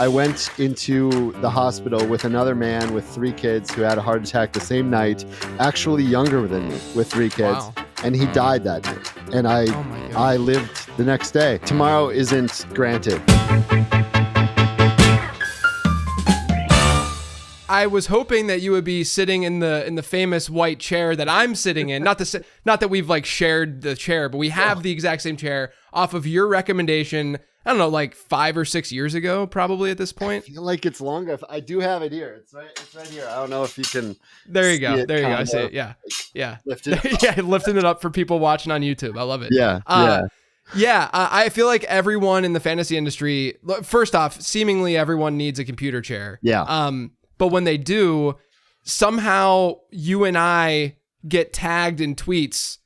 I went into the hospital with another man with 3 kids who had a heart attack the same night, actually younger than me with 3 kids. Wow. And he died that night. And I lived the next day. Tomorrow isn't granted. I was hoping that you would be sitting in the famous white chair that I'm sitting in. Not that we've like shared the chair, but we have the exact same chair off of your recommendation. I don't know, like 5 or 6 years ago, probably at this point. I feel like it's longer. I do have it here. It's right here. I don't know if you can. There you go. There you go. I see it. Yeah. Yeah. Lifting it up for people watching on YouTube. I love it. Yeah. I feel like everyone in the fantasy industry, first off, seemingly everyone needs a computer chair. Yeah. But when they do, somehow you and I get tagged in tweets,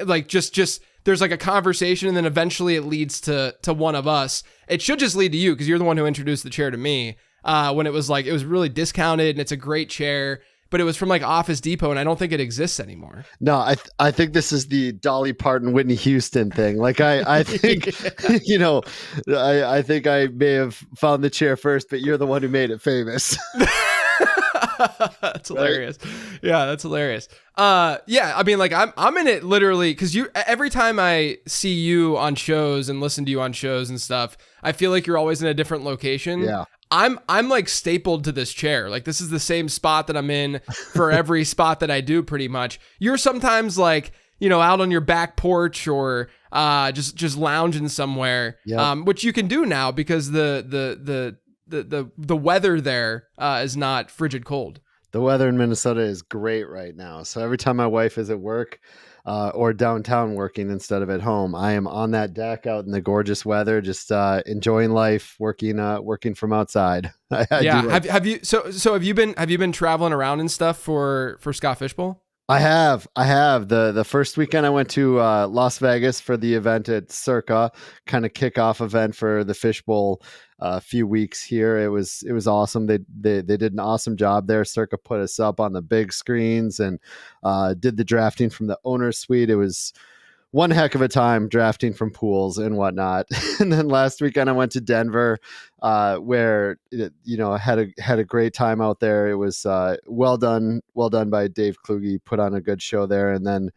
like just there's like a conversation, and then eventually it leads to one of us. It should just lead to you because you're the one who introduced the chair to me. When it was really discounted and it's a great chair, but it was from like Office Depot, and I don't think it exists anymore. No, I think this is the Dolly Parton, Whitney Houston thing. Like I think, I think I may have found the chair first, but you're the one who made it famous. That's hilarious. Right? Yeah, that's hilarious. I mean, like I'm in it literally because every time I see you on shows and listen to you on shows and stuff, I feel like you're always in a different location. Yeah. I'm like stapled to this chair. Like this is the same spot that I'm in for every spot that I do pretty much. You're sometimes like, out on your back porch or just lounging somewhere, which you can do now because the weather there is not frigid cold. The weather in Minnesota is great right now. So every time my wife is at work or downtown working instead of at home, I am on that deck out in the gorgeous weather, just enjoying life, working from outside. Have you been traveling around and stuff for Scott Fishbowl? I have. The first weekend I went to Las Vegas for the event at Circa, kind of kickoff event for the Fishbowl. A few weeks here. It was awesome. They did an awesome job there. Circa put us up on the big screens and did the drafting from the owner's suite. It was one heck of a time drafting from pools and whatnot. And then last weekend I went to Denver, where I had a great time out there. It was well done by Dave Kluge. Put on a good show there, and then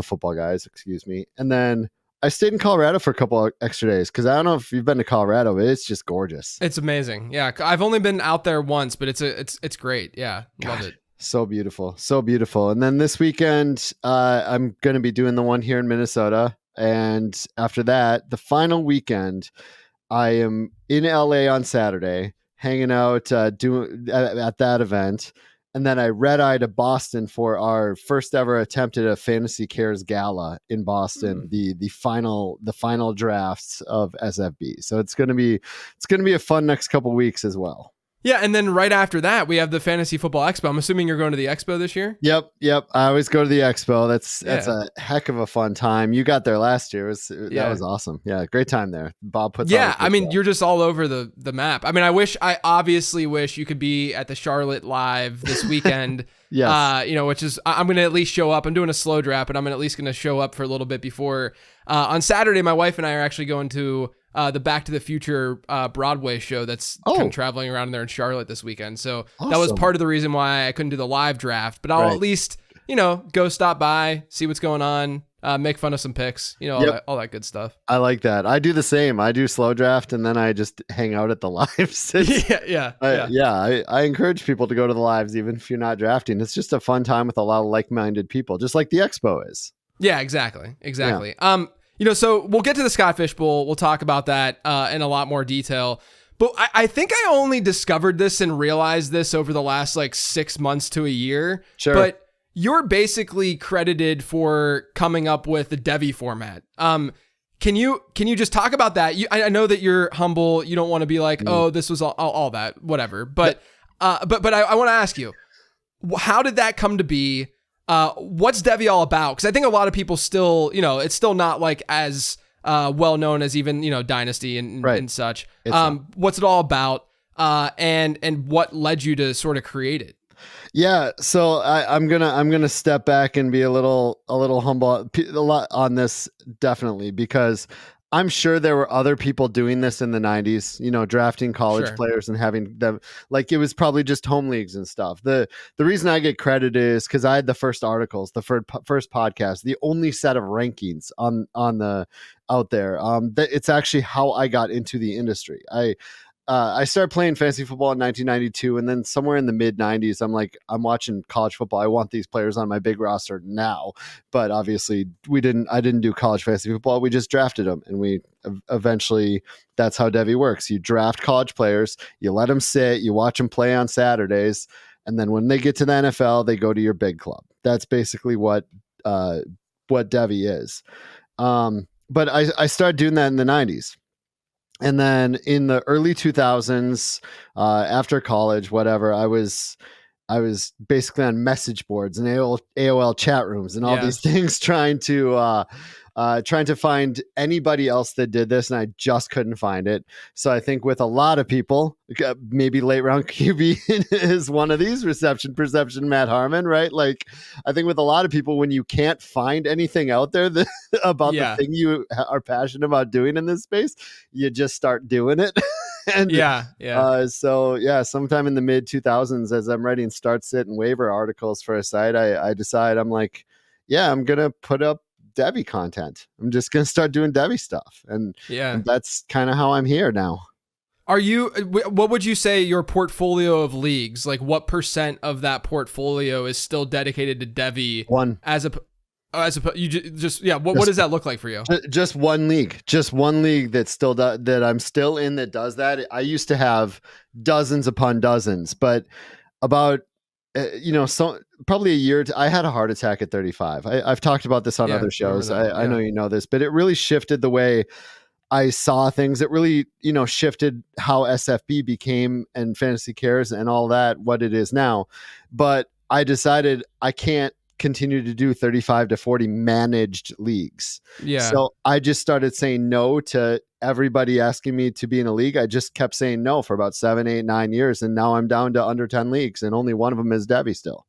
Football Guys, excuse me, and then I stayed in Colorado for a couple of extra days because I don't know if you've been to Colorado, but it's just gorgeous. It's amazing. Yeah, I've only been out there once, but it's great. Yeah, love it. So beautiful, so beautiful. And then this weekend, I'm going to be doing the one here in Minnesota, and after that, the final weekend, I am in LA on Saturday, hanging out at that event. And then I red-eye to Boston for our first ever attempt at a Fantasy Cares Gala in Boston, the final drafts of SFB. So it's gonna be a fun next couple weeks as well. Yeah, and then right after that, we have the Fantasy Football Expo. I'm assuming you're going to the Expo this year? Yep. I always go to the Expo. That's a heck of a fun time. You got there last year. That was awesome. Yeah, great time there. Bob puts on I mean, you're just all over the map. I mean, I obviously wish you could be at the Charlotte Live this weekend. Yes. Which is, I'm going to at least show up. I'm doing a slow draft, but I'm at least going to show up for a little bit before. On Saturday, my wife and I are actually going to the Back to the Future Broadway show that's kind of traveling around there in Charlotte this weekend. So that was part of the reason why I couldn't do the live draft, but I'll at least, go stop by, see what's going on, make fun of some picks, all that good stuff. I like that. I do the same. I do slow draft and then I just hang out at the lives. I encourage people to go to the lives, even if you're not drafting. It's just a fun time with a lot of like-minded people, just like the Expo is. Yeah, exactly. Yeah. So we'll get to the Scott Fishbowl. We'll talk about that in a lot more detail. But I think I only discovered this and realized this over the last 6 months to a year. Sure. But you're basically credited for coming up with the Devi format. Can you just talk about that? I know that you're humble. You don't want to be like, oh, this was all that, whatever. But I want to ask you, how did that come to be? What's Devi all about? Because I think a lot of people still, it's still not as well known as even Dynasty and such. What's it all about? And what led you to sort of create it? Yeah, so I'm gonna step back and be a little humble a lot on this, definitely, because I'm sure there were other people doing this in the 90s, drafting college Sure. players and having them, like, it was probably just home leagues and stuff. The reason I get credit is because I had the first articles, the first podcast, the only set of rankings on the out there. It's actually how I got into the industry. I started playing fantasy football in 1992, and then somewhere in the mid 90s, I'm watching college football. I want these players on my big roster now, but obviously I didn't do college fantasy football. We just drafted them, and we eventually, that's how Devy works. You draft college players, you let them sit, you watch them play on Saturdays, and then when they get to the NFL, they go to your big club. That's basically what Devy is. But I started doing that in the 90s. And then in the early 2000s, after college, whatever, I was basically on message boards and AOL chat rooms and all these things trying to find anybody else that did this, and I just couldn't find it. So I think with a lot of people, maybe late round QB is one of these, reception, perception, Matt Harmon, right? Like, I think with a lot of people, when you can't find anything out there about the thing you are passionate about doing in this space, you just start doing it. And sometime in the mid 2000s, as I'm writing start, sit, and waiver articles for a site, I decide, I'm like, I'm gonna put up Devy content. I'm just gonna start doing Devy stuff, and that's kind of how I'm here now. What would you say your portfolio of leagues, like what % of that portfolio is still dedicated to Devy? One. What does that look like for you? Just one league that I'm still in that does that. I used to have dozens upon dozens, but about so probably a year I had a heart attack at 35. I've talked about this on other shows. I know you know this, but it really shifted the way I saw things. It really, shifted how SFB became and Fantasy Cares and all that, what it is now. But I decided I can't continue to do 35 to 40 managed leagues. So I just started saying no to everybody asking me to be in a league. I just kept saying no for about 7, 8, 9 years. And now I'm down to under 10 leagues, and only one of them is Devy still.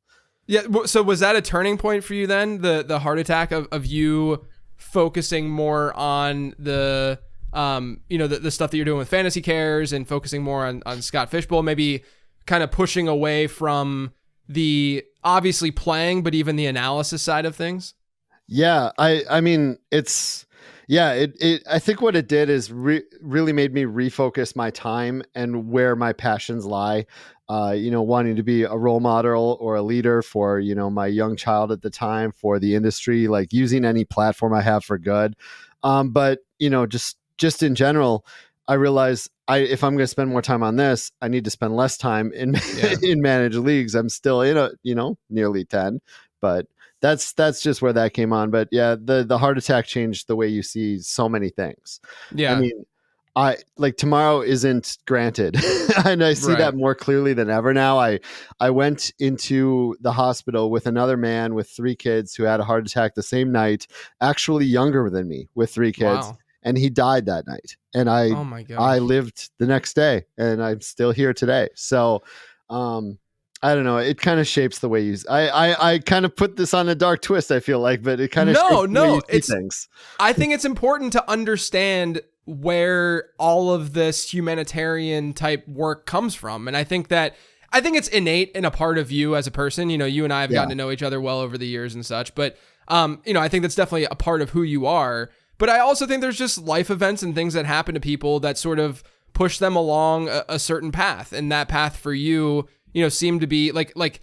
Yeah. So was that a turning point for you then? The heart attack of you focusing more on the stuff that you're doing with Fantasy Cares and focusing more on Scott Fishbowl, maybe kind of pushing away from the obviously playing, but even the analysis side of things? Yeah. I mean, I think what it did is really made me refocus my time and where my passions lie. Wanting to be a role model or a leader for, my young child at the time, for the industry, like using any platform I have for good. But just in general, I realize if I'm going to spend more time on this, I need to spend less time in in managed leagues. I'm still in nearly 10, but that's just where that came on. But the heart attack changed the way you see so many things. I mean, tomorrow isn't granted, and I see that more clearly than ever now. I went into the hospital with another man with 3 kids who had a heart attack the same night, actually younger than me, with 3 kids. Wow. And he died that night, and I lived the next day, and I'm still here today. So, I don't know. It kind of shapes the way you. I kind of put this on a dark twist, I feel like, but it kind of shapes the way you see things. I think it's important to understand where all of this humanitarian type work comes from, and I think it's innate and a part of you as a person. You and I have gotten to know each other well over the years and such, but I think that's definitely a part of who you are. But I also think there's just life events and things that happen to people that sort of push them along a certain path. And that path for you, seemed to be like,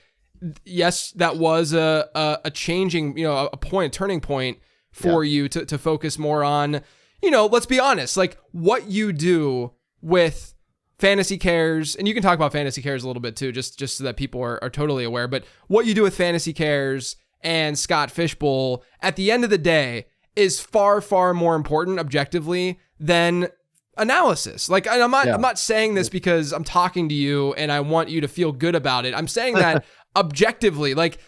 yes, that was a changing, a turning point for you to focus more on, let's be honest, like what you do with Fantasy Cares. And you can talk about Fantasy Cares a little bit too, just so that people are totally aware. But what you do with Fantasy Cares and Scott Fishbowl at the end of the day is far, far more important objectively than analysis. Like, and I'm not saying this because I'm talking to you and I want you to feel good about it. I'm saying that objectively, like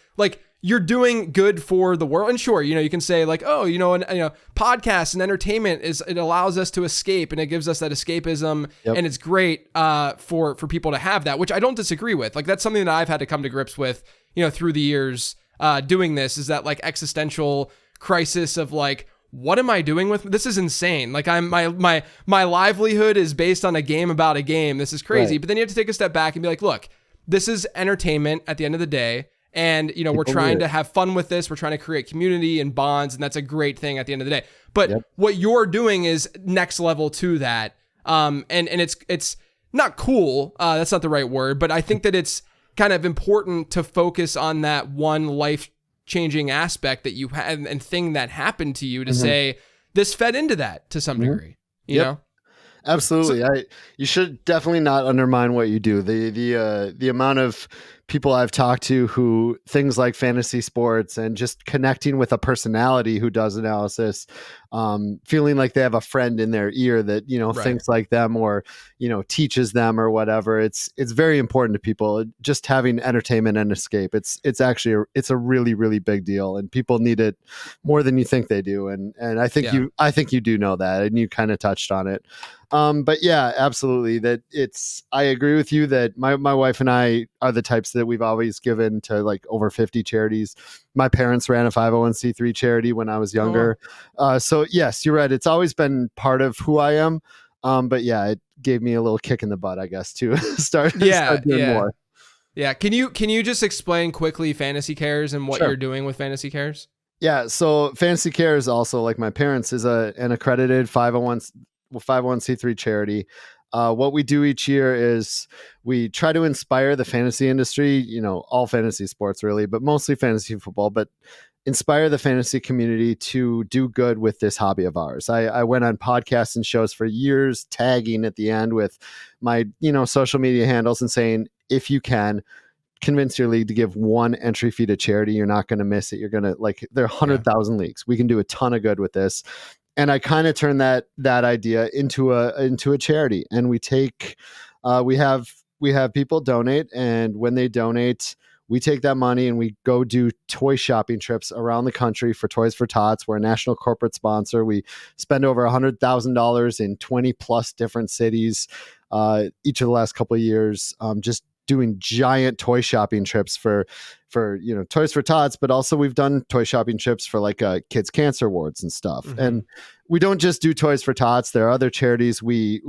you're doing good for the world. And sure, you can say like, oh, podcasts and entertainment it allows us to escape, and it gives us that escapism, and it's great for people to have that, which I don't disagree with. Like, that's something that I've had to come to grips with, through the years doing this, is that like existential crisis of like, what am I doing with this? Is insane. Like my livelihood is based on a game about a game. This is crazy. Right. But then you have to take a step back and be like, look, this is entertainment at the end of the day. And, we're People need trying it. to have fun with this. We're trying to create community and bonds. And that's a great thing at the end of the day. But Yep. what you're doing is next level to that. And it's not cool. That's not the right word, but I think that it's kind of important to focus on that one life changing aspect that you had and thing that happened to you to say this fed into that to some degree, you know? Absolutely. So, You should definitely not undermine what you do. The amount of people I've talked to who things like fantasy sports and just connecting with a personality who does analysis, feeling like they have a friend in their ear that, Right. thinks like them or, teaches them or whatever. It's very important to people. Just having entertainment and escape. It's actually it's a really, really big deal, and people need it more than you think they do. And I think Yeah. I think you do know that, and you kind of touched on it. But yeah, absolutely. I agree with you that my wife and I are the types that we've always given to like over 50 charities. My parents ran a 501c3 charity when I was younger. So yes, you're right. It's always been part of who I am. But yeah, it gave me a little kick in the butt, I guess, to start Yeah. doing Yeah. more. Yeah. Can you just explain quickly Fantasy Cares and what Sure. you're doing with Fantasy Cares? Yeah, so Fantasy Care is also, like my parents, is an accredited 501c3 charity. What we do each year is we try to inspire the fantasy industry, all fantasy sports really, but mostly fantasy football, but inspire the fantasy community to do good with this hobby of ours. I went on podcasts and shows for years, tagging at the end with my, social media handles and saying, if you can, convince your league to give one entry fee to charity. You're not going to miss it. You're going to there are Yeah. 100,000 leagues. We can do a ton of good with this. And I kind of turned that idea into a charity. And we have people donate, and when they donate, we take that money and we go do toy shopping trips around the country for Toys for Tots. We're a national corporate sponsor. We spend over $100,000 in 20 plus different cities each of the last couple of years, just doing giant toy shopping trips for Toys for Tots, but also we've done toy shopping trips for like kids cancer wards and stuff. And we don't just do Toys for Tots. There are other charities. We're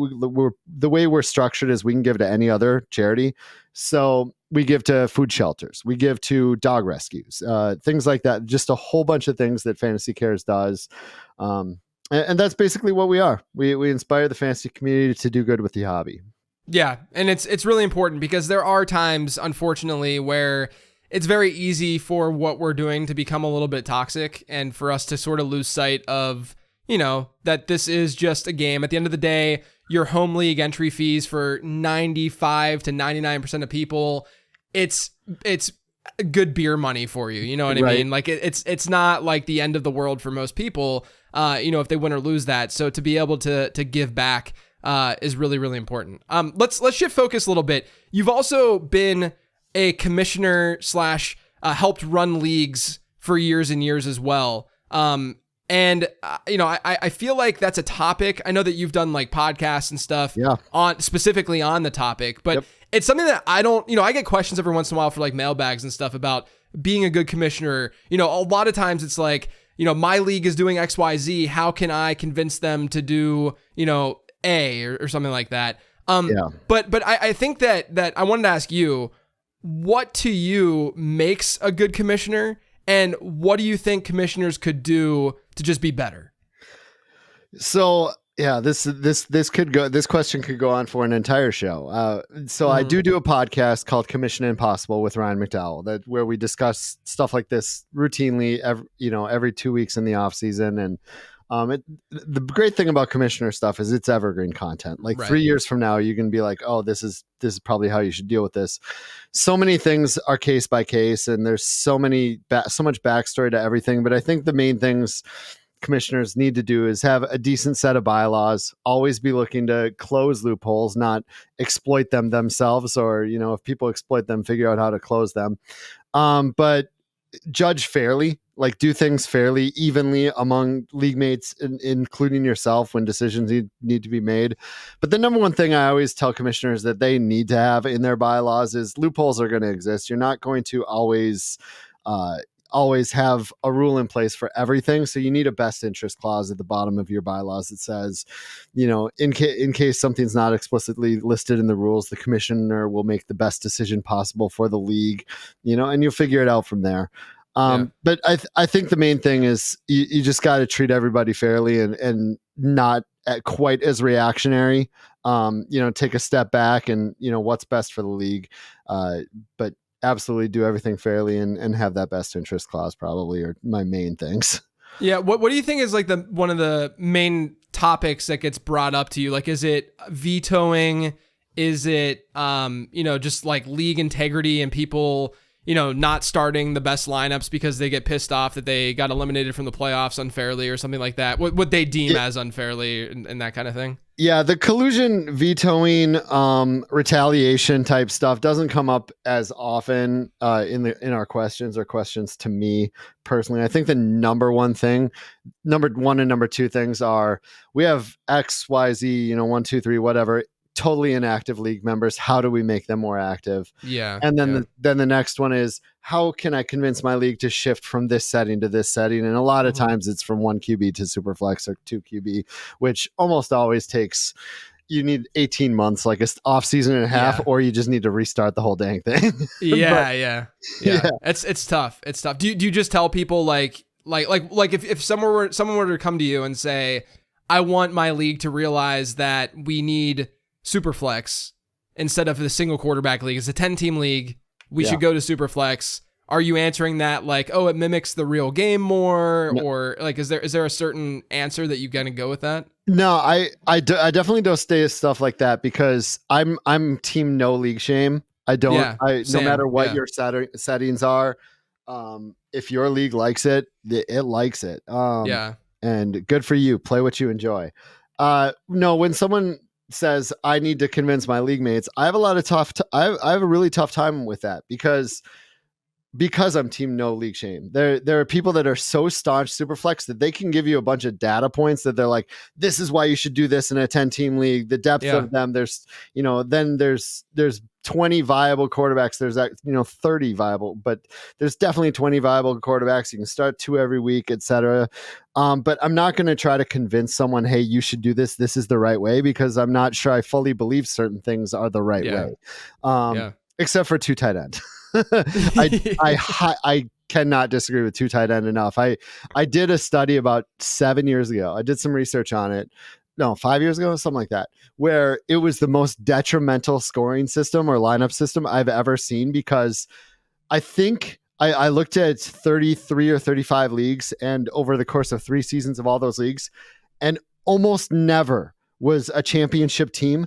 the way we're structured is we can give to any other charity. So we give to food shelters, we give to dog rescues, things like that. Just a whole bunch of things that Fantasy Cares does. And that's basically what we are. We inspire the fantasy community to do good with the hobby. Yeah, and it's really important because there are times, unfortunately, where it's very easy for what we're doing to become a little bit toxic and for us to sort of lose sight of, that this is just a game. At the end of the day, your home league entry fees for 95 to 99% of people, it's good beer money for you. You know what I Right. mean? Like it's not like the end of the world for most people, if they win or lose that. So to be able to give back is really, really important. Let's shift focus a little bit. You've also been a commissioner / helped run leagues for years and years as well. I feel like that's a topic. I know that you've done like podcasts and stuff on specifically on the topic, but it's something that I don't, I get questions every once in a while for like mailbags and stuff about being a good commissioner. A lot of times it's like, my league is doing XYZ. How can I convince them to do, A or something like that. But I think that I wanted to ask you, what to you makes a good commissioner, and what do you think commissioners could do to just be better? So yeah, this question could go on for an entire show. So I do a podcast called Commission Impossible with Ryan McDowell, where we discuss stuff like this routinely every 2 weeks in the off season. And the great thing about commissioner stuff is it's evergreen content. Like 3 years from now, you can be like, oh, this is probably how you should deal with this. So many things are case by case, and there's so much backstory to everything. But I think the main things commissioners need to do is have a decent set of bylaws, always be looking to close loopholes, not exploit them themselves, or, if people exploit them, figure out how to close them. But judge fairly, like do things fairly, evenly among league mates, including yourself when decisions need to be made. But the number one thing I always tell commissioners that they need to have in their bylaws is loopholes are going to exist. You're not going to always always have a rule in place for everything. So you need a best interest clause at the bottom of your bylaws that says, in case something's not explicitly listed in the rules, the commissioner will make the best decision possible for the league, and you'll figure it out from there. But I think the main thing is you just got to treat everybody fairly and not quite as reactionary. Take a step back and what's best for the league. But absolutely do everything fairly and have that best interest clause probably are my main things. Yeah. What do you think is like one of the main topics that gets brought up to you? Like, is it vetoing? Is it, just like league integrity and people, not starting the best lineups because they get pissed off that they got eliminated from the playoffs unfairly or something like that? What they deem as unfairly and that kind of thing? Yeah, the collusion, vetoing, retaliation type stuff doesn't come up as often in our questions or questions to me personally. I think the number one and number two things are we have X, Y, Z, 1, 2, 3, whatever, totally inactive league members. How do we make them more active? Yeah. And then the next one is, how can I convince my league to shift from this setting to this setting? And a lot of times it's from 1 QB to Superflex or 2 QB, which almost always takes, you need 18 months, like an off season and a half, or you just need to restart the whole dang thing. Yeah. It's tough. It's tough. Do you just tell people like if someone were to come to you and say, I want my league to realize that we need Superflex instead of the single quarterback league. It's a 10-team league. We should go to Superflex. Are you answering that like, oh, it mimics the real game more? No. Or like, is there a certain answer that you gonna go with that? No, I definitely don't say stuff like that because I'm team no league shame. I don't, no matter what your settings are, if your league likes it, it likes it. And good for you. Play what you enjoy. No, when someone says I need to convince my league mates, I have I have a really tough time with that because I'm team no league shame. There are people that are so staunch Superflex that they can give you a bunch of data points that they're like, this is why you should do this in a 10-team league. The depth of them, there's 20 viable quarterbacks. There's 30 viable, but there's definitely 20 viable quarterbacks. You can start 2 every week, etc. But I'm not going to try to convince someone, hey, you should do this. This is the right way, because I'm not sure I fully believe certain things are the right way. Except for 2 tight end. I cannot disagree with 2 tight end enough. I did a study about 7 years ago. I did some research on it. No, 5 years ago, something like that, where it was the most detrimental scoring system or lineup system I've ever seen, because I think I looked at 33 or 35 leagues, and over the course of 3 seasons of all those leagues, and almost never was a championship team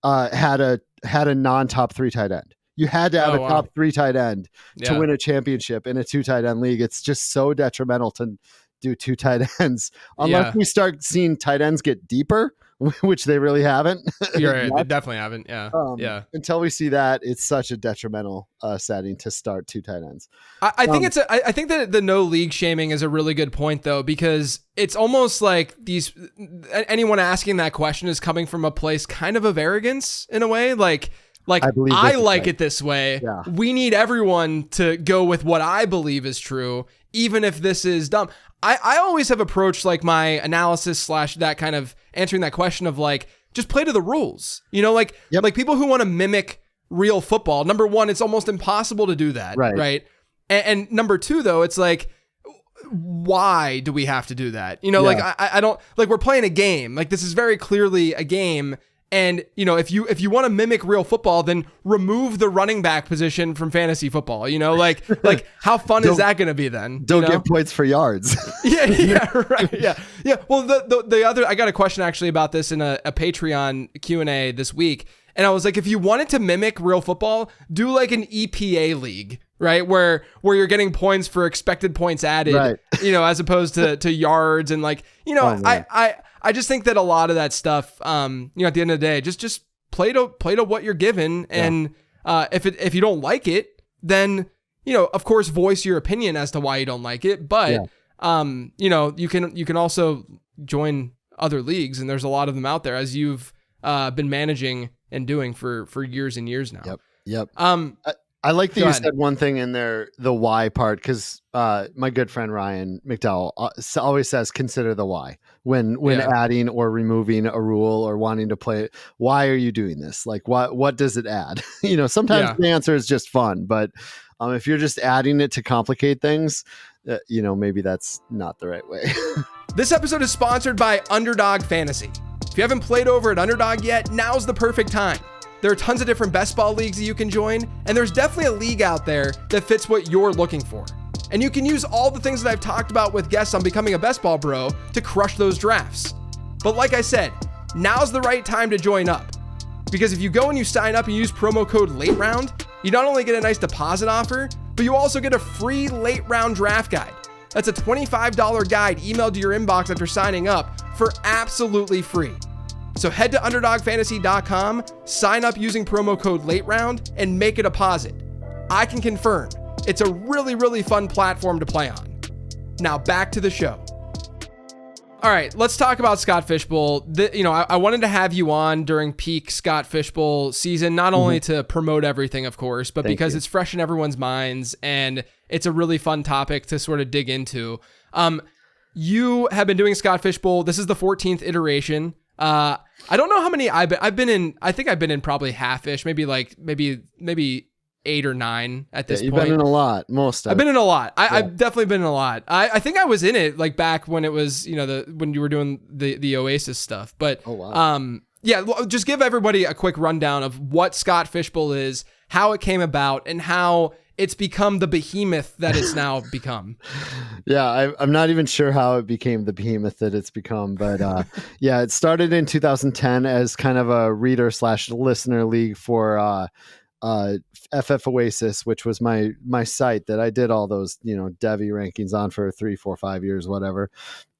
had a non-top 3 tight end. You had to have a top 3 tight end to win a championship in a 2 tight end league. It's just so detrimental to do 2 tight ends unless we start seeing tight ends get deeper, which they really haven't. You're right. They definitely haven't. Yeah. Until we see that, it's such a detrimental setting to start 2 tight ends. I think I think that the no league shaming is a really good point though, because it's almost like anyone asking that question is coming from a place kind of arrogance in a way. Like I like it this way. Yeah. We need everyone to go with what I believe is true, even if this is dumb. I always have approached like my analysis / that kind of answering that question of like, just play to the rules, like people who want to mimic real football. Number one, it's almost impossible to do that. Right. And number two, though, it's like, why do we have to do that? Like I don't, like, we're playing a game. Like, this is very clearly a game. And, if you want to mimic real football, then remove the running back position from fantasy football, like how fun is that going to be then? Don't get points for yards. Right. Yeah. Well, the other, I got a question actually about this in a Patreon Q&A this week. And I was like, if you wanted to mimic real football, do like an EPA league, right? Where you're getting points for expected points added, as opposed to yards and like, I just think that a lot of that stuff, at the end of the day, just play to what you're given. And if you don't like it, then, of course, voice your opinion as to why you don't like it. But, you can also join other leagues, and there's a lot of them out there, as you've been managing and doing for years and years now. Yep. I like that Go you ahead. said one thing in there, the why part, because my good friend Ryan McDowell always says consider the why when Yeah. adding or removing a rule or wanting to play. Why are you doing this? Like, what does it add? Sometimes Yeah. the answer is just fun, but if you're just adding it to complicate things, maybe that's not the right way. This episode is sponsored by Underdog Fantasy. If you haven't played over at Underdog yet, now's the perfect time. There are tons of different best ball leagues that you can join, and there's definitely a league out there that fits what you're looking for. And you can use all the things that I've talked about with guests on becoming a best ball bro to crush those drafts. But like I said, now's the right time to join up. Because if you go and you sign up and use promo code late round, you not only get a nice deposit offer, but you also get a free late round draft guide. That's a $25 guide emailed to your inbox after signing up for absolutely free. So head to UnderdogFantasy.com, sign up using promo code LateRound, and make a deposit. I can confirm, it's a really, really fun platform to play on. Now back to the show. All right, let's talk about Scott Fishbowl. I wanted to have you on during peak Scott Fishbowl season, not only to promote everything, of course, but because it's fresh in everyone's minds and it's a really fun topic to sort of dig into. You have been doing Scott Fishbowl. This is the 14th iteration. I don't know how many I've been in. I think I've been in probably half-ish, maybe 8 or 9 at this You've point. been in a lot. I've been in a lot. I've definitely been in a lot. I think I was in it like back when it was, when you were doing the Oasis stuff. But oh, wow. Just give everybody a quick rundown of what Scott Fishbowl is, how it came about, and how it's become the behemoth that it's now become. Yeah, I'm not even sure how it became the behemoth that it's become, but it started in 2010 as kind of a reader/listener league for FF Oasis, which was my site that I did all those Devi rankings on for 3, 4, 5 years, whatever.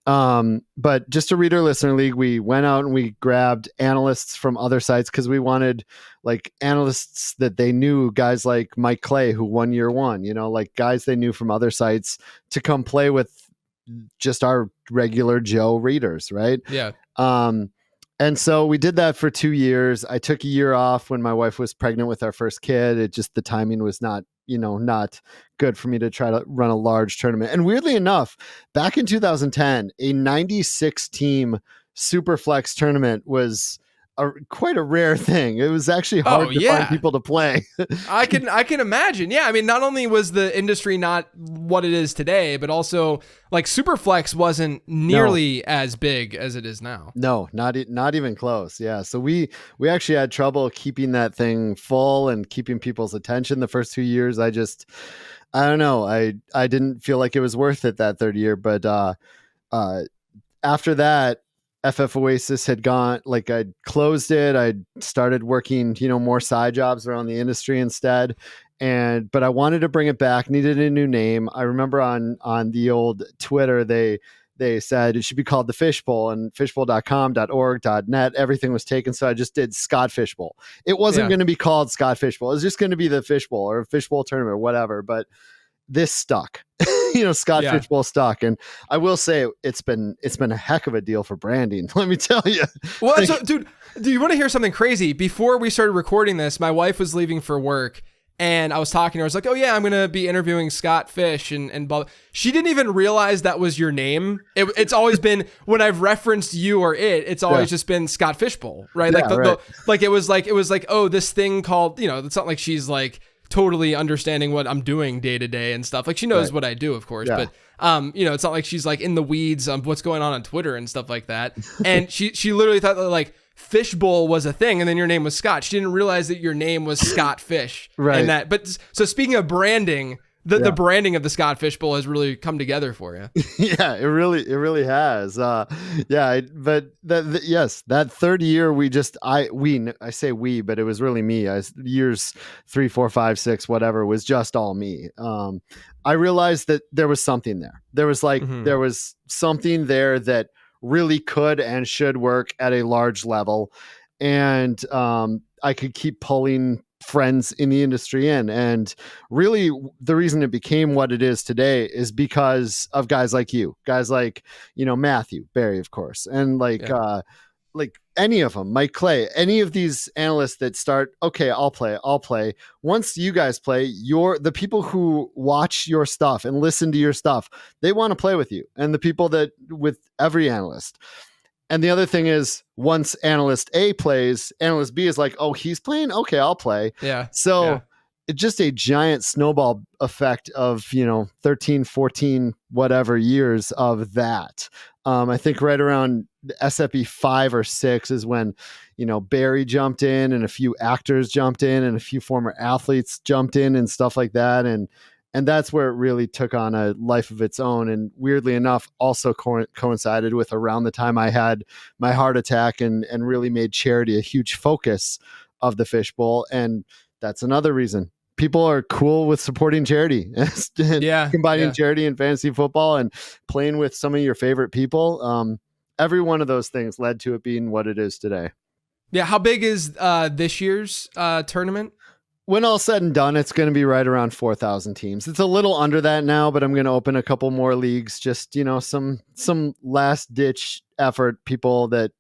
But just a reader listener league, we went out and we grabbed analysts from other sites because we wanted like analysts that they knew, guys like Mike Clay, who won year one, like guys they knew from other sites to come play with just our regular Joe readers. Right. Yeah. And so we did that for 2 years. I took a year off when my wife was pregnant with our first kid. The timing was not good for me to try to run a large tournament. And weirdly enough, back in 2010, a 96 team Superflex tournament was quite a rare thing. It was actually hard to find people to play. I can imagine. Yeah. I mean, not only was the industry not what it is today, but also like Superflex wasn't nearly as big as it is now. No, not even close. Yeah. So we actually had trouble keeping that thing full and keeping people's attention the first 2 years. I don't know. I didn't feel like it was worth it that third year, but after that, FF Oasis had gone, like I closed it. I started working, more side jobs around the industry instead. But I wanted to bring it back, needed a new name. I remember on the old Twitter, they said it should be called the Fishbowl, and fishbowl.com, .org, .net, everything was taken. So I just did Scott Fishbowl. It wasn't going to be called Scott Fishbowl. It was just going to be the Fishbowl or Fishbowl tournament or whatever. But this stuck. Scott Fishbowl stuck, and I will say it's been a heck of a deal for branding. Let me tell you. Well, so, dude, do you want to hear something crazy? Before we started recording this, my wife was leaving for work, and I was talking to her. I was like, "Oh yeah, I'm gonna be interviewing Scott Fish," and blah. She didn't even realize that was your name. It's always been when I've referenced you or it's always just been Scott Fishbowl, right? Yeah, like it was like oh, this thing called it's not like she's like totally understanding what I'm doing day to day and stuff. Like she knows what I do, of course, but it's not like she's like in the weeds on what's going on Twitter and stuff like that. And she literally thought that like Fishbowl was a thing, and then your name was Scott. She didn't realize that your name was Scott Fish, right? And but so speaking of branding, the branding of the Scott Fishbowl has really come together for you. Yeah, it really has. But that third year I say we, but it was really me. Years 3, 4, 5, 6, whatever was just all me. I realized that there was something there. There was there was something there that really could and should work at a large level, and I could keep pulling friends in the industry in. And really the reason it became what it is today is because of guys like you, guys like, Matthew Barry, of course. And like any of them, Mike Clay, any of these analysts that start, okay, I'll play. Once you guys play, the people who watch your stuff and listen to your stuff, they want to play with you. And the people that with every analyst. And the other thing is, once analyst A plays, analyst B is like, oh, he's playing? Okay, I'll play. Yeah. So Yeah. it's just a giant snowball effect of, 13, 14, whatever years of that. I think right around SFB 5 or 6 is when, Barry jumped in and a few actors jumped in and a few former athletes jumped in and stuff like that. And that's where it really took on a life of its own. And weirdly enough, also coincided with around the time I had my heart attack and really made charity a huge focus of the Fishbowl. And that's another reason people are cool with supporting charity and Yeah. combining Yeah. charity and fantasy football and playing with some of your favorite people. Every one of those things led to it being what it is today. Yeah. How big is this year's tournament? When all said and done, it's going to be right around 4,000 teams. It's a little under that now, but I'm going to open a couple more leagues. Just, some last ditch effort, people that,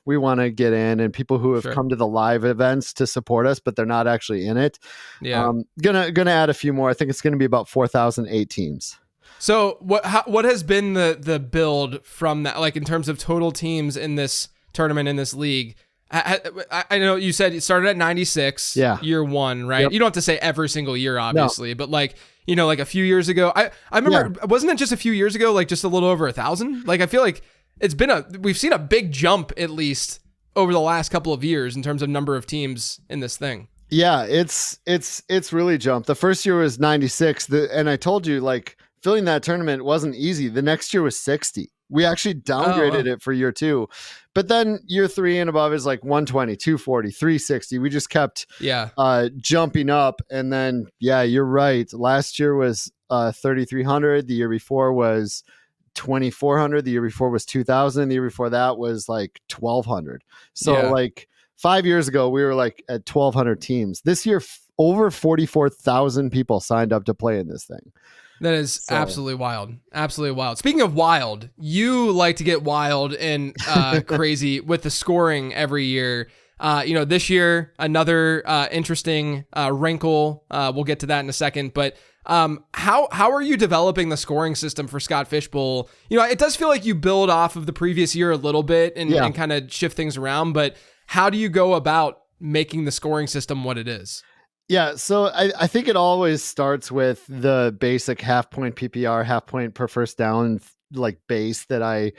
we want to get in, and people who have come to the live events to support us, but they're not actually in it. Yeah. Gonna add a few more. I think it's going to be about 4,008 teams. So what has been the build from that, like in terms of total teams in this tournament, in this league? I know you said it started at 96, year one, right? Yep. You don't have to say every single year, obviously, no. But like a few years ago, I remember, wasn't it just a few years ago, like just a little over 1,000? Like, I feel like we've seen a big jump at least over the last couple of years in terms of number of teams in this thing. Yeah, it's really jumped. The first year was 96. And I told you, like, filling that tournament wasn't easy. The next year was 60. We actually downgraded it for year 2. But then year 3 and above is like 120, 240, 360. We just kept jumping up. And then, you're right. Last year was 3,300. The year before was 2,400. The year before was 2,000. The year before that was like 1,200. So like 5 years ago, we were like at 1,200 teams. This year, over 44,000 people signed up to play in this thing. That is absolutely wild. Absolutely wild. Speaking of wild, you like to get wild and crazy with the scoring every year. This year, another interesting wrinkle. We'll get to that in a second. But how are you developing the scoring system for Scott Fishbowl? It does feel like you build off of the previous year a little bit and kind of shift things around. But how do you go about making the scoring system what it is? Yeah, so I think it always starts with the basic half point PPR, half point per first down, like base that a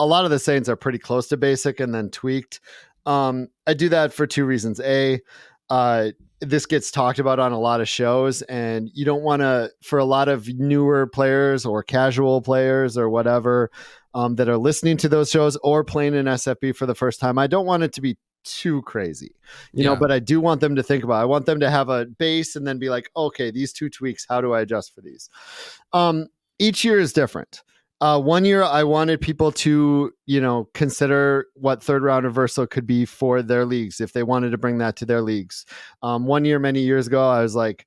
lot of the sayings are pretty close to basic and then tweaked. I do that for 2 reasons. This gets talked about on a lot of shows, and you don't want to, for a lot of newer players or casual players or whatever that are listening to those shows or playing in SFB for the first time, I don't want it to be too crazy, but I do want them to think about it. I want them to have a base and then be like, okay, these 2 tweaks, how do I adjust for these? Each year is different. One year I wanted people to, consider what third round reversal could be for their leagues if they wanted to bring that to their leagues. One year, many years ago, I was like,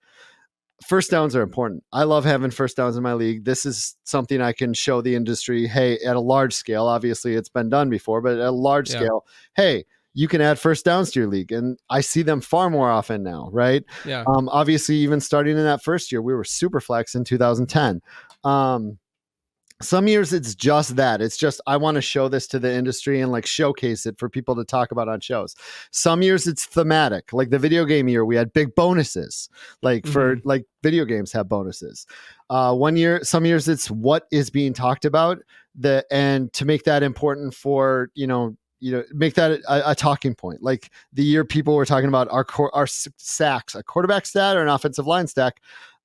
first downs are important. I love having first downs in my league. This is something I can show the industry. Hey, at a large scale, obviously it's been done before, but at a large scale, hey, you can add first downs to your league. And I see them far more often now, right? Yeah. Obviously, even starting in that first year, we were super flex in 2010. Some years it's just that. It's just, I want to show this to the industry and like showcase it for people to talk about on shows. Some years it's thematic. Like the video game year, we had big bonuses. Like for like video games have bonuses. Some years it's what is being talked about, and to make that important for, make that a talking point. Like the year people were talking about our sacks, a quarterback stat or an offensive line stack,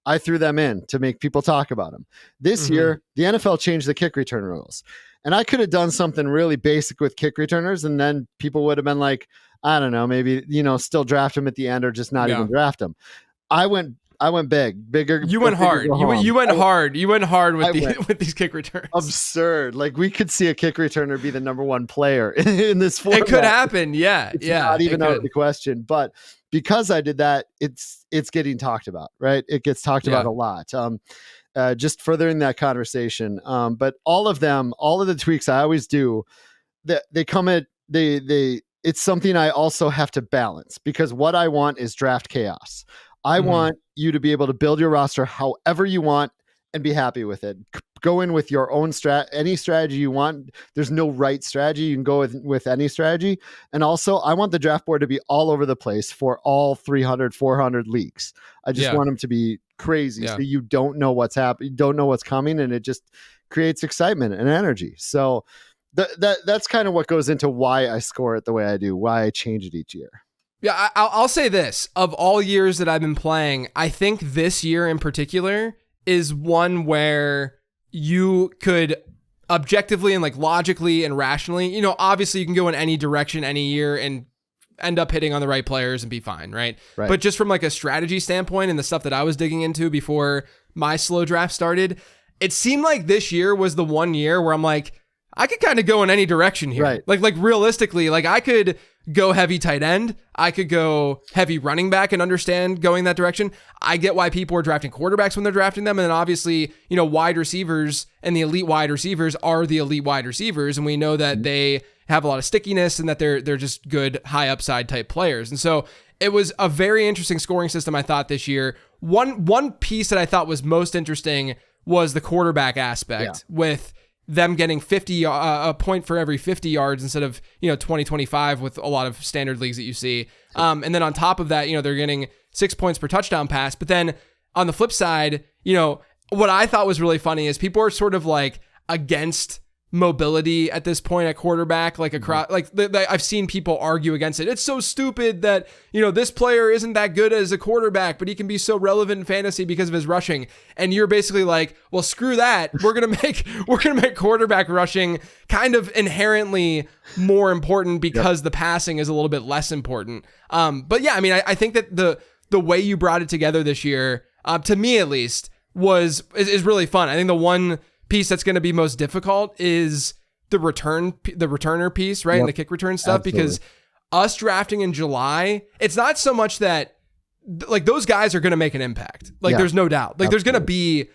I threw them in to make people talk about them. This year, the NFL changed the kick return rules. And I could have done something really basic with kick returners, and then people would have been like, I don't know, maybe, still draft them at the end or just not even draft them. I went bigger. You went hard. You went hard. You went hard with these kick returns. Absurd. Like we could see a kick returner be the number 1 player in this format. It could happen. Yeah. It's not even out of the question. But because I did that, it's getting talked about, right? It gets talked about a lot. Just furthering that conversation. But all of the tweaks I always do, they come at they it's something I also have to balance, because what I want is draft chaos. I want you to be able to build your roster however you want and be happy with it. Go in with your own any strategy you want. There's no right strategy. You can go with any strategy. And also, I want the draft board to be all over the place for all 300, 400 leagues. I just want them to be crazy. So you don't know what's happening, you don't know what's coming, and it just creates excitement and energy. So that's kind of what goes into why I score it the way I do, why I change it each year. Yeah, I'll say this. Of all years that I've been playing, I think this year in particular is one where you could objectively and like logically and rationally, you know, obviously you can go in any direction any year and end up hitting on the right players and be fine, right? But just from like a strategy standpoint and the stuff that I was digging into before my slow draft started, it seemed like this year was the one year where I'm like, I could kind of go in any direction here. Right. Like realistically, like I could go heavy tight end. I could go heavy running back and understand going that direction. I get why people are drafting quarterbacks when they're drafting them. And then obviously, you know, wide receivers and the elite wide receivers are the elite wide receivers. And we know that they have a lot of stickiness and that they're just good high upside type players. And so it was a very interesting scoring system, I thought, this year. One piece that I thought was most interesting was the quarterback aspect with them getting a point for every 50 yards instead of, 20, 25 with a lot of standard leagues that you see. And then on top of that, they're getting 6 points per touchdown pass. But then on the flip side, what I thought was really funny is people are sort of like against mobility at this point at quarterback, like across, I've seen people argue against it. It's so stupid that, this player isn't that good as a quarterback, but he can be so relevant in fantasy because of his rushing. And you're basically like, well, screw that. We're going to make quarterback rushing kind of inherently more important because the passing is a little bit less important. But yeah, I mean, I think that the way you brought it together this year, to me at least, is really fun. I think the one piece that's going to be most difficult is the returner piece, right? And the kick return stuff. Absolutely. Because us drafting in July, it's not so much that like those guys are going to make an impact. Like there's no doubt. Like there's going to be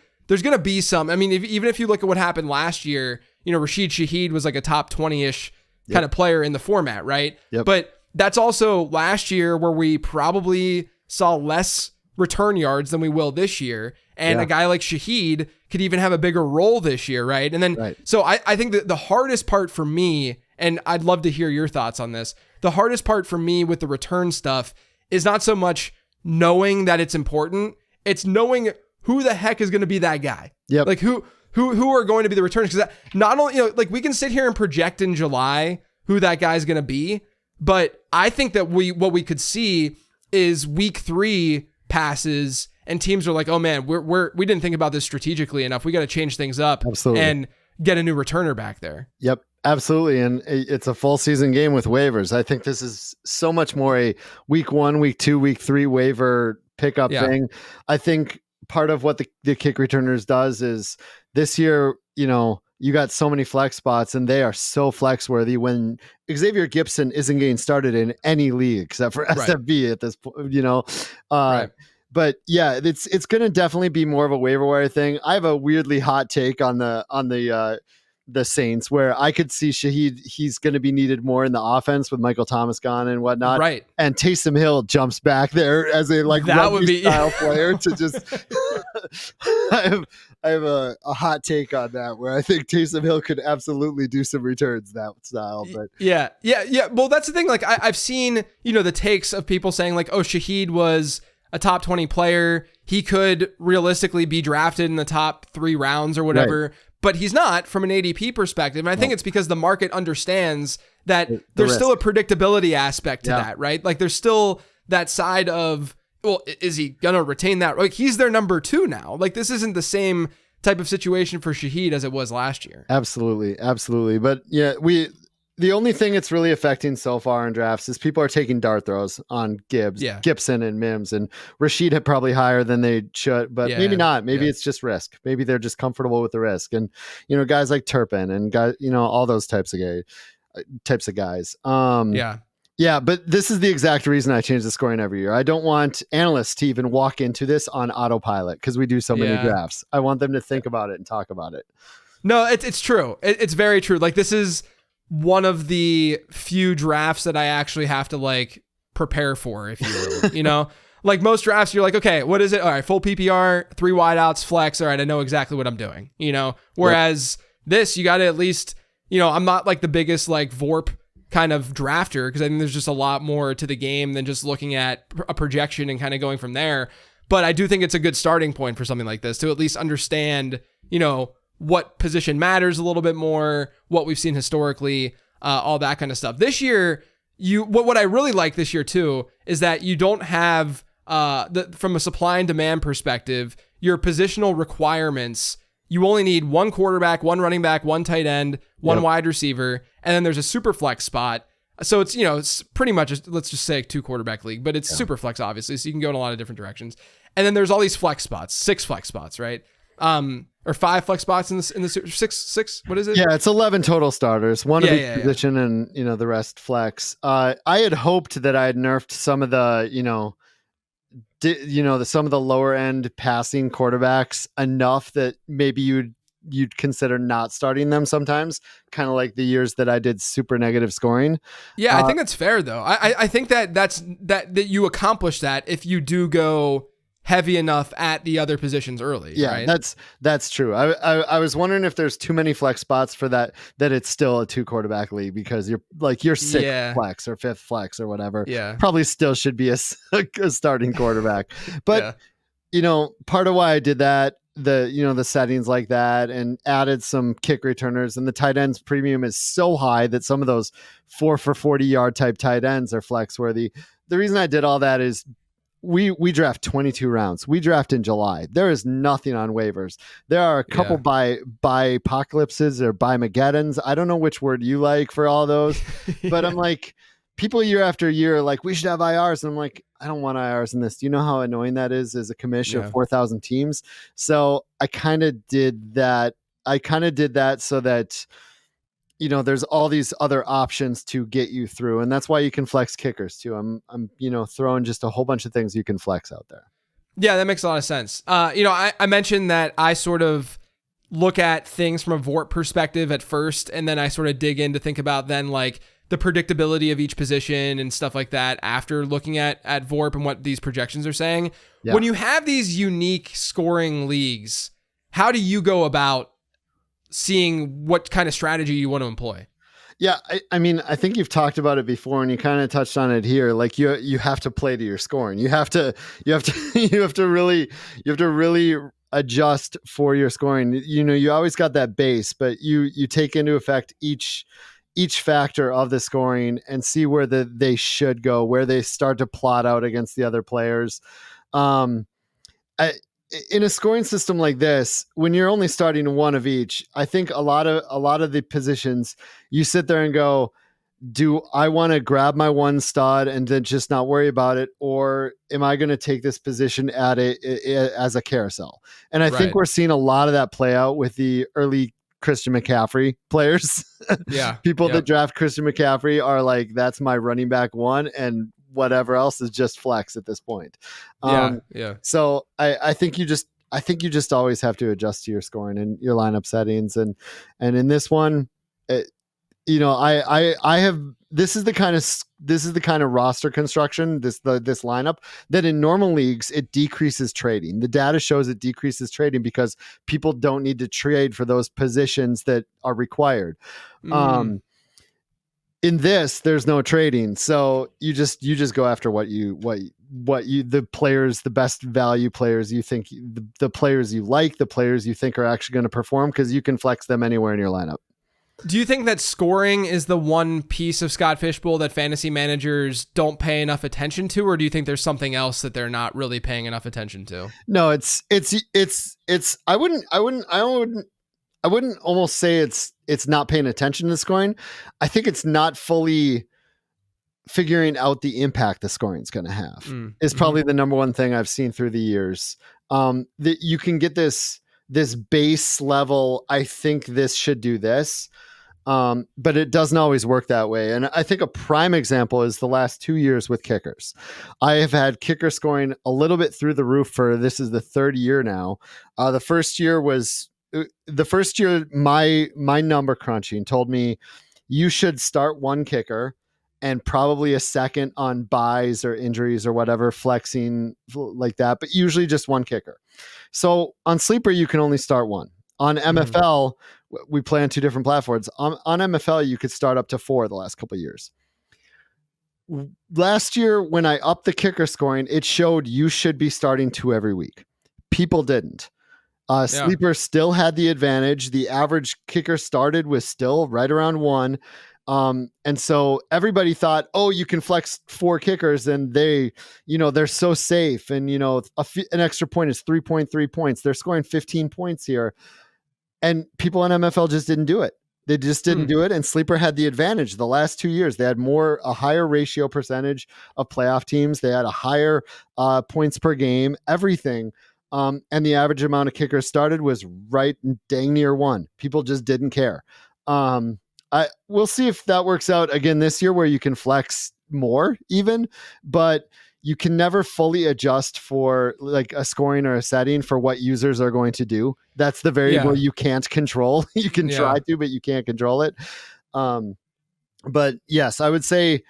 some, I mean, even if you look at what happened last year, Rashid Shaheed was like a top 20-ish kind of player in the format, right? But that's also last year where we probably saw less return yards than we will this year. And a guy like Shaheed could even have a bigger role this year, right? And then, so I think that the hardest part for me, and I'd love to hear your thoughts on this, the hardest part for me with the return stuff is not so much knowing that it's important, it's knowing who the heck is going to be that guy. Like who are going to be the returners. Because not only, like we can sit here and project in July who that guy's going to be, but I think that what we could see is week 3 passes and teams are like, oh man, we didn't think about this strategically enough. We got to change things up and get a new returner back there. Yep, absolutely. And it's a full season game with waivers. I think this is so much more a week 1, week 2, week 3 waiver pickup thing. I think part of what the kick returners does is this year, you got so many flex spots and they are so flex worthy when Xavier Gibson isn't getting started in any league except for SFB at this point, But yeah, it's going to definitely be more of a waiver wire thing. I have a weirdly hot take on the Saints where I could see Shaheed. He's going to be needed more in the offense with Michael Thomas gone and whatnot. Right. And Taysom Hill jumps back there as a rugby style player to just. I have a hot take on that where I think Taysom Hill could absolutely do some returns that style. But yeah. Well, that's the thing. Like I've seen the takes of people saying like, oh, Shaheed was a top 20 player. He could realistically be drafted in the top 3 rounds or whatever, but he's not from an ADP perspective. And I think it's because the market understands that there's still a predictability aspect to that, right? Like there's still that side of, well, is he going to retain that? Like he's their number 2 now. Like this isn't the same type of situation for Shaheed as it was last year. Absolutely. But yeah, the only thing it's really affecting so far in drafts is people are taking dart throws on Gibson and Mims, and Rashid had probably higher than they should, but maybe not. Maybe it's just risk. Maybe they're just comfortable with the risk. And, guys like Turpin and guys, all those types of guys. Yeah, but this is the exact reason I change the scoring every year. I don't want analysts to even walk into this on autopilot because we do so many drafts. I want them to think about it and talk about it. No, it's true. It's very true. Like this is one of the few drafts that I actually have to like prepare for, if you will, you know, like most drafts, you're like, okay, what is it? All right, full PPR, 3 wideouts, flex. All right, I know exactly what I'm doing, you know, whereas this, you got to at least, you know, I'm not like the biggest like VORP kind of drafter because I think there's just a lot more to the game than just looking at a projection and kind of going from there. But I do think it's a good starting point for something like this to at least understand, you know, what position matters a little bit more, what we've seen historically, all that kind of stuff. This year, what I really like this year too is that you don't have from a supply and demand perspective, your positional requirements. You only need one quarterback, one running back, one tight end, one wide receiver, and then there's a super flex spot. So it's, you know, it's pretty much, let's just say a 2 quarterback league, but it's super flex, obviously. So you can go in a lot of different directions. And then there's all these flex spots, 6 flex spots, right? Or 5 flex spots in the six. What is it? Yeah, it's 11 total starters, one of each position, and you know the rest flex. I had hoped that I had nerfed some of the, some of the lower end passing quarterbacks enough that maybe you'd consider not starting them sometimes, kind of like the years that I did super negative scoring. Yeah, I think that's fair though. I think that you accomplish that if you do go heavy enough at the other positions early. Yeah, right? that's true. I was wondering if there's too many flex spots for that it's still a 2 quarterback league because you're 6th flex or 5th flex or whatever. Yeah, probably still should be a starting quarterback. But part of why I did that, the settings like that, and added some kick returners, and the tight ends premium is so high that some of those 4 for 40-yard type tight ends are flex worthy. The reason I did all that is we draft 22 rounds. We draft in July. There is nothing on waivers. There are a couple by apocalypses or by Mageddons. I don't know which word you like for all those, but I'm like, people year after year are like, we should have IRs. And I'm like, I don't want IRs in this. Do you know how annoying that is as a commission of 4,000 teams? So I kind of did that. So that, there's all these other options to get you through. And that's why you can flex kickers too. I'm throwing just a whole bunch of things you can flex out there. Yeah, that makes a lot of sense. I mentioned that I sort of look at things from a VORP perspective at first, and then I sort of dig in to think about then like the predictability of each position and stuff like that after looking at VORP and what these projections are saying. Yeah. When you have these unique scoring leagues, how do you go about seeing what kind of strategy you want to employ? Yeah, I mean, I think you've talked about it before, and you kind of touched on it here. Like you have to play to your scoring. You have to really adjust for your scoring. You always got that base, but you take into effect each factor of the scoring and see where they should go, where they start to plot out against the other players. In a scoring system like this, when you're only starting one of each, I think a lot of the positions you sit there and go, do I want to grab my one stud and then just not worry about it? Or am I going to take this position as a carousel? And I think we're seeing a lot of that play out with the early Christian McCaffrey players. Yeah. People that draft Christian McCaffrey are like, that's my running back one, and whatever else is just flex at this point. So I think you just always have to adjust to your scoring and your lineup settings. And in this one, I have, this is the kind of roster construction, this lineup, that in normal leagues, it decreases trading. The data shows it decreases trading because people don't need to trade for those positions that are required. In this, there's no trading, so you just go after the players, the best value players you think, the players you like, the players you think are actually going to perform, because you can flex them anywhere in your lineup. Do you think that scoring is the one piece of Scott Fishbowl that fantasy managers don't pay enough attention to, or do you think there's something else that they're not really paying enough attention to? No, it's I wouldn't almost say it's not paying attention to scoring. I think it's not fully figuring out the impact the scoring is going to have is probably the number one thing I've seen through the years. That you can get this base level, I think this should do this, but it doesn't always work that way. And I think a prime example is the last 2 years with kickers. I have had kicker scoring a little bit through the roof this is the 3rd year now. The first year, my number crunching told me you should start one kicker and probably a second on buys or injuries or whatever, flexing like that, but usually just one kicker. So on Sleeper, you can only start one. On MFL, we play on two different platforms. On MFL, you could start up to 4 the last couple of years. Last year, when I upped the kicker scoring, it showed you should be starting 2 every week. People didn't. Sleeper still had the advantage. The average kicker started was still right around 1. And so everybody thought, oh, you can flex 4 kickers and they're so safe. And, an extra point is 3.3 points. They're scoring 15 points here. And people in MFL just didn't do it. They just didn't do it. And Sleeper had the advantage the last 2 years. They had a higher ratio percentage of playoff teams. They had a higher points per game, everything. And the average amount of kickers started was right dang near 1. People just didn't care. We'll see if that works out again this year where you can flex more even, but you can never fully adjust for like a scoring or a setting for what users are going to do. That's the variable you can't control. You can try to, but you can't control it. But yes, I would say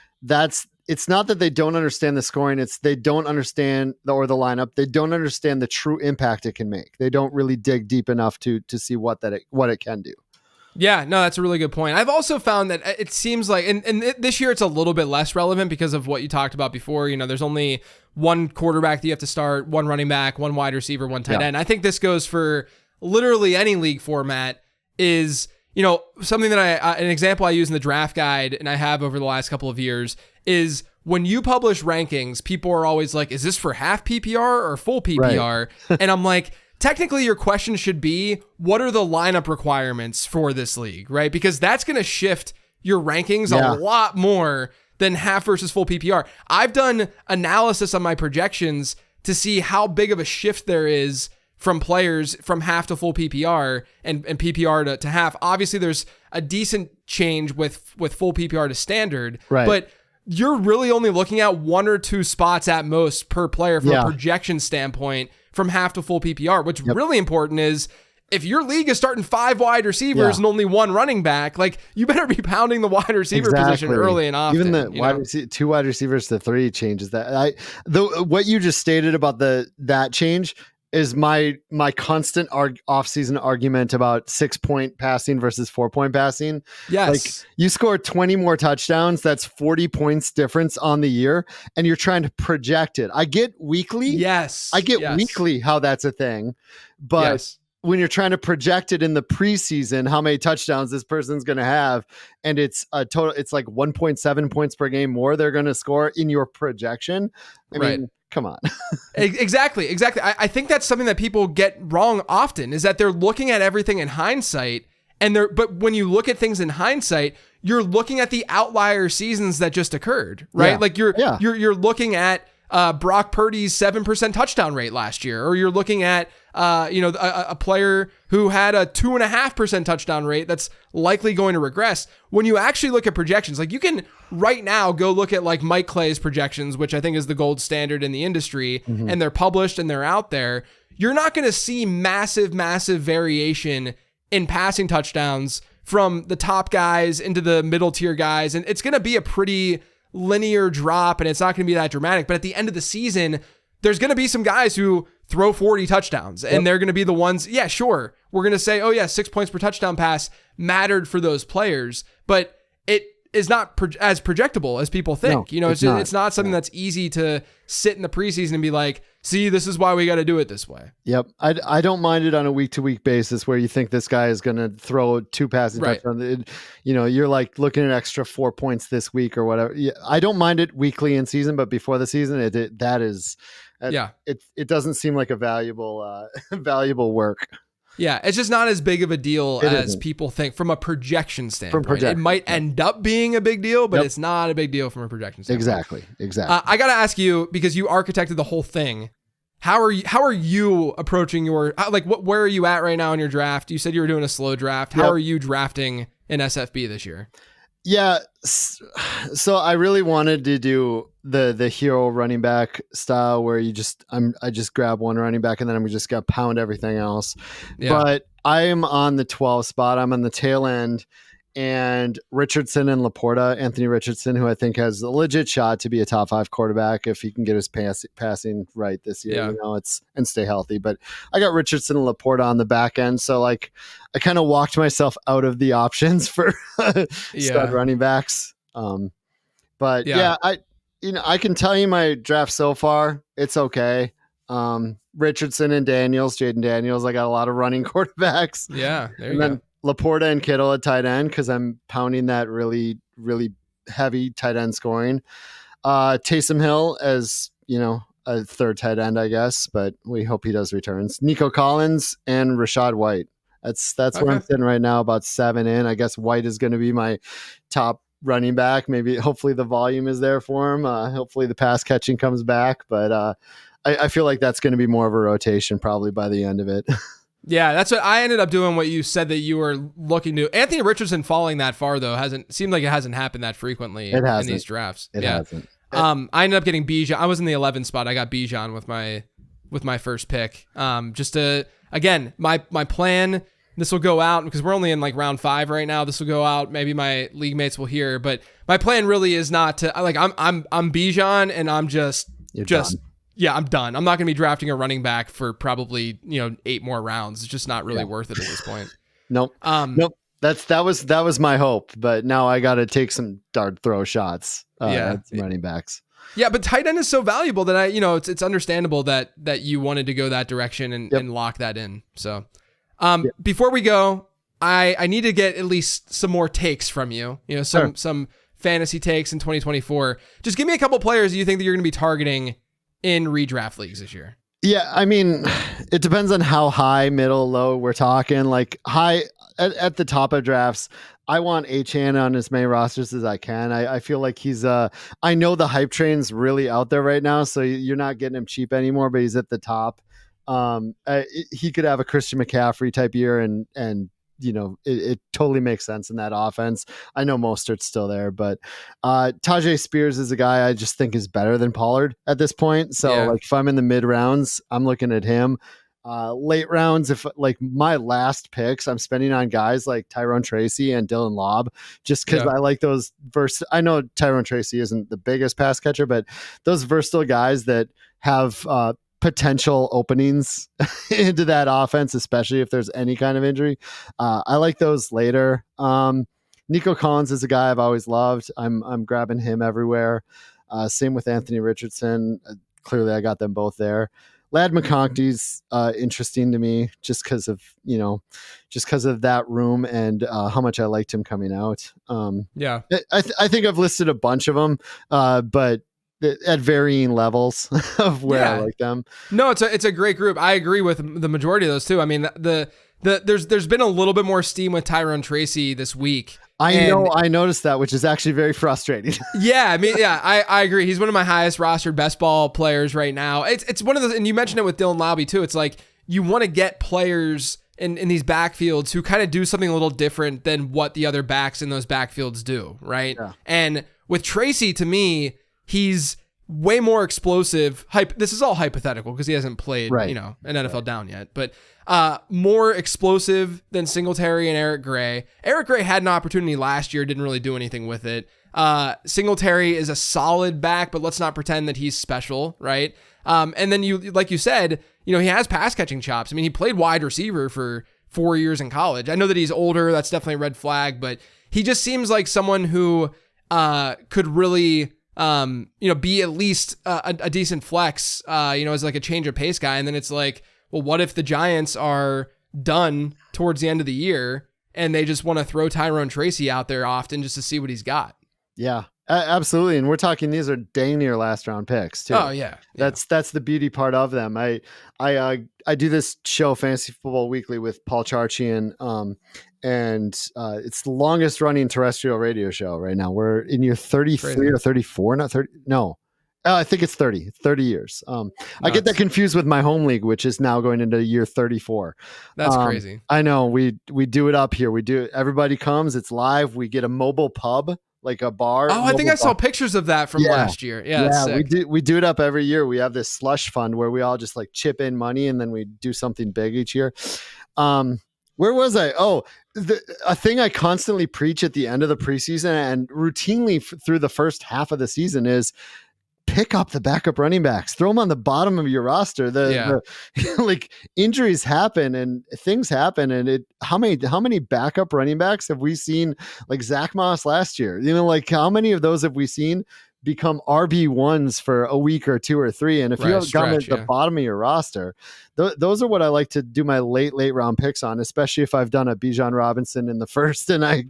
it's not that they don't understand the scoring. It's they don't understand the lineup. They don't understand the true impact it can make. They don't really dig deep enough to see what it can do. Yeah, no, that's a really good point. I've also found that it seems like, and this year it's a little bit less relevant because of what you talked about before. There's only one quarterback that you have to start, one running back, one wide receiver, one tight end. I think this goes for literally any league format. Is something that an example I use in the draft guide and I have over the last couple of years is when you publish rankings, people are always like, is this for half PPR or full PPR? Right. And I'm like, technically your question should be, what are the lineup requirements for this league, right? Because that's going to shift your rankings a lot more than half versus full PPR. I've done analysis on my projections to see how big of a shift there is from players from half to full PPR and PPR to half. Obviously, there's a decent change with full PPR to standard, right? But you're really only looking at 1 or 2 spots at most per player from a projection standpoint from half to full PPR. What's really important is if your league is starting 5 wide receivers and only 1 running back, like you better be pounding the wide receiver position early and often. Even the 2 wide receivers to 3 changes that. What you just stated about that change is my constant off-season argument about 6-point passing versus 4-point passing. Yes. Like you score 20 more touchdowns, that's 40 points difference on the year, and you're trying to project it. I get weekly. Yes. I get weekly how that's a thing, but when you're trying to project it in the preseason, how many touchdowns this person's going to have, and it's a total, it's like 1.7 points per game more they're going to score in your projection. I mean, come on. Exactly. I think that's something that people get wrong often is that they're looking at everything in hindsight but when you look at things in hindsight, you're looking at the outlier seasons that just occurred, right? Yeah. Like you're looking at Brock Purdy's 7% touchdown rate last year, or you're looking at a player who had a 2.5% touchdown rate that's likely going to regress. When you actually look at projections, like you can right now go look at like Mike Clay's projections, which I think is the gold standard in the industry, and they're published and they're out there. You're not going to see massive variation in passing touchdowns from the top guys into the middle tier guys, and it's going to be a pretty linear drop, and it's not going to be that dramatic. But at the end of the season, there's going to be some guys who throw 40 touchdowns, and they're going to be the ones, we're going to say, 6 points per touchdown pass mattered for those players, but it is not as projectable as people think. No, it's not something that's easy to sit in the preseason and be like, see, this is why we got to do it this way. Yep. I don't mind it on a week-to-week basis where you think this guy is going to throw 2 passing touchdowns. You're like looking at extra 4 points this week or whatever. I don't mind it weekly in season, but before the season, it doesn't seem like a valuable work. Yeah, it's just not as big of a deal as people think from a projection standpoint. It might end up being a big deal, but it's not a big deal from a projection standpoint. Exactly. I got to ask you, because you architected the whole thing, how are you approaching where are you at right now in your draft? You said you were doing a slow draft. How are you drafting in SFB this year? Yeah, so I really wanted to do the hero running back style where I just grab one running back and then I'm just gonna pound everything else. Yeah. But I am on the 12 spot. I'm on the tail end, and Richardson and Laporta, Anthony Richardson, who I think has a legit shot to be a top 5 quarterback if he can get his passing right this year, Yeah. you know, and stay healthy. But I got Richardson and Laporta on the back end. So like I kind of walked myself out of the options for stud Yeah. running backs. But Yeah. yeah, I can tell you my draft so far. It's okay. Richardson and Jaden Daniels. I got a lot of running quarterbacks, Yeah. There you and go. then Laporta and Kittle at tight end because I'm pounding that really, really heavy tight end scoring. Taysom Hill as a third tight end, I guess, but we hope he does returns. Nico Collins and Rashad White. That's where I'm Okay. sitting right now, about 7 in. I guess White is going to be my top running back. Maybe hopefully the volume is there for him. Hopefully the pass catching comes back, but I feel like that's going to be more of a rotation probably by the end of it. Yeah, that's what I ended up doing. What you said that you were looking to. Anthony Richardson falling that far though seemed like it hasn't happened that frequently in these drafts. It hasn't. I ended up getting Bijan. I was in the 11th spot. I got Bijan with my first pick. Just to again, my plan. This will go out because we're only in like round 5 right now. This will go out. Maybe my league mates will hear, but my plan really is not to like. I'm Bijan, and I'm just done. Yeah, I'm done. I'm not going to be drafting a running back for probably 8 more rounds. It's just not really worth it at this point. Nope. Nope. That was my hope, but now I got to take some dart throw shots. At some running backs. Yeah, but tight end is so valuable that it's understandable that you wanted to go that direction and lock that in. So, before we go, I need to get at least some more takes from you. Some fantasy takes in 2024. Just give me a couple players you think that you're going to be targeting in redraft leagues this year. Yeah, I mean, it depends on how high, middle, low we're talking. Like high at the top of drafts, I want Achane on as many rosters as I can. I feel like he's I know the hype train's really out there right now, so you're not getting him cheap anymore, but he's at the top. He could have a Christian McCaffrey type year and it totally makes sense in that offense. I know Mostert's still there, but Tajay Spears is a guy I just think is better than Pollard at this point. So like if I'm in the mid rounds, I'm looking at him. Late rounds, if like my last picks, I'm spending on guys like Tyrone Tracy and Dylan Lobb, just because I like those I know Tyrone Tracy isn't the biggest pass catcher, but those versatile guys that have potential openings into that offense, especially if there's any kind of injury. I like those later. Nico Collins is a guy I've always loved. I'm grabbing him everywhere. Same with Anthony Richardson. Clearly I got them both there. Ladd McConkey's interesting to me just because of that room and how much I liked him coming out. I think I've listed a bunch of them, but at varying levels of where I like them. No, it's a great group. I agree with the majority of those too. I mean, there's been a little bit more steam with Tyrone Tracy this week. I noticed that, which is actually very frustrating. I agree. He's one of my highest rostered best ball players right now. It's one of those, and you mentioned it with Dylan Lobby too. It's like you want to get players in these backfields who kind of do something a little different than what the other backs in those backfields do, right? Yeah. And with Tracy, to me, he's way more explosive. This is all hypothetical because he hasn't played, an NFL down yet, but more explosive than Singletary and Eric Gray. Eric Gray had an opportunity last year, didn't really do anything with it. Singletary is a solid back, but let's not pretend that he's special, right? And then like you said, he has pass catching chops. I mean, he played wide receiver for 4 years in college. I know that he's older. That's definitely a red flag, but he just seems like someone who could really be at least a decent flex, as like a change of pace guy. And then it's like, well, what if the Giants are done towards the end of the year and they just want to throw Tyrone Tracy out there often just to see what he's got? Yeah, absolutely. And we're talking, these are dang near last round picks too. Oh yeah. That's the beauty part of them. I do this show, Fantasy Football Weekly, with Paul Charchian, and it's the longest running terrestrial radio show right now. We're in year 33 or 34, not 30. No, I think it's 30 years. I get that confused with my home league, which is now going into year 34. That's crazy. I know we do it up here. Everybody comes, it's live. We get a mobile pub, like a bar. Oh, I think I saw pictures of that from last year. Yeah, we do it up every year. We have this slush fund where we all just like chip in money and then we do something big each year. Where was I? Oh, a thing I constantly preach at the end of the preseason and routinely through the first half of the season is pick up the backup running backs, throw them on the bottom of your roster. The like injuries happen and things happen. And how many backup running backs have we seen, like Zach Moss last year? Like how many of those have we seen become RB1s for a week or two or three? And if you have got them at the bottom of your roster, those are what I like to do my late round picks on, especially if I've done a Bijan Robinson in the first and I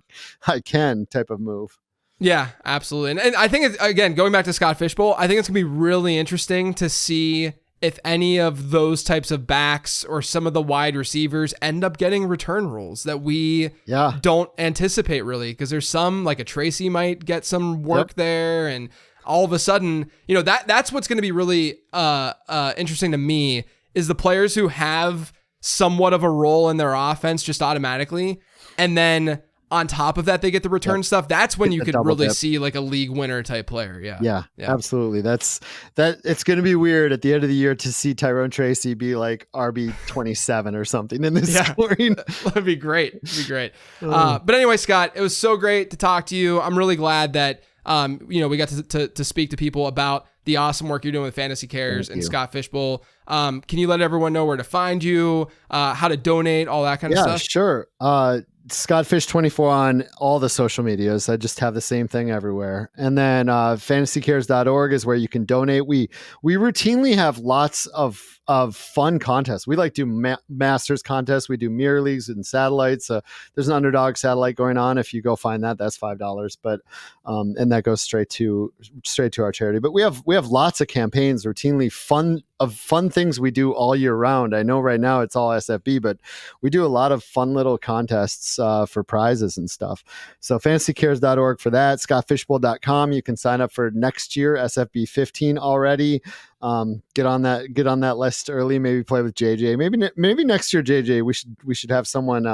can type of move. Yeah, absolutely. And I think, again, going back to Scott Fishbowl, I think it's going to be really interesting to see if any of those types of backs or some of the wide receivers end up getting return roles that we don't anticipate really. Because there's some, like a Tracy might get some work there. And all of a sudden, that's what's going to be really interesting to me is the players who have somewhat of a role in their offense just automatically. And then on top of that, they get the return stuff. That's when you could really see like a league winner type player. Yeah, absolutely. That it's going to be weird at the end of the year to see Tyrone Tracy be like RB 27 or something in this scoring. That'd be great. But anyway, Scott, it was so great to talk to you. I'm really glad that we got to speak to people about the awesome work you're doing with Fantasy Cares and Scott Fishbowl. Can you let everyone know where to find you, how to donate, all that kind of stuff? Yeah, sure. Scottfish24 on all the social medias. I just have the same thing everywhere. And then fantasycares.org is where you can donate. We routinely have lots of fun contests. We like do masters contests. We do mirror leagues and satellites. There's an underdog satellite going on. If you go find that, that's $5. But and that goes straight to our charity. But we have lots of campaigns routinely, fun things we do all year round. I know right now it's all SFB, but we do a lot of fun little contests for prizes and stuff. So fantasycares.org for that. scottfishbowl.com. You can sign up for next year SFB 15 already. Get on that list early. Maybe play with JJ. Maybe next year, JJ, we should have someone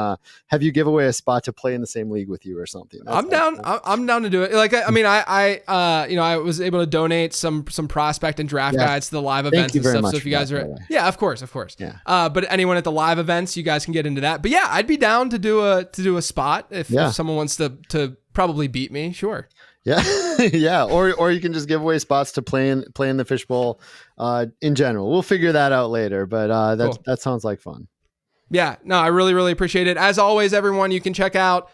have you give away a spot to play in the same league with you or something. I'm down to do it. Like I was able to donate some prospect and draft guides to the live events and stuff. So if you guys are of course. Yeah. But anyone at the live events, you guys can get into that. But yeah, I'd be down to do a spot if someone wants to probably beat me. Sure. Yeah. Yeah. Or you can just give away spots to play in the Fishbowl in general. We'll figure that out later, but that sounds like fun. Yeah. No, I really, really appreciate it. As always, everyone, you can check out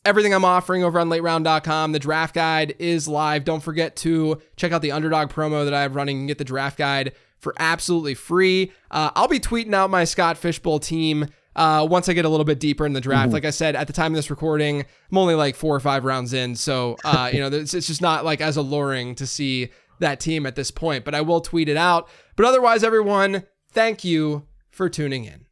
everything I'm offering over on lateround.com. The draft guide is live. Don't forget to check out the underdog promo that I have running and get the draft guide for absolutely free. I'll be tweeting out my Scott Fishbowl team once I get a little bit deeper in the draft. Mm-hmm. Like I said, at the time of this recording, I'm only like 4 or 5 rounds in. So, it's just not like as alluring to see that team at this point, but I will tweet it out. But otherwise, everyone, thank you for tuning in.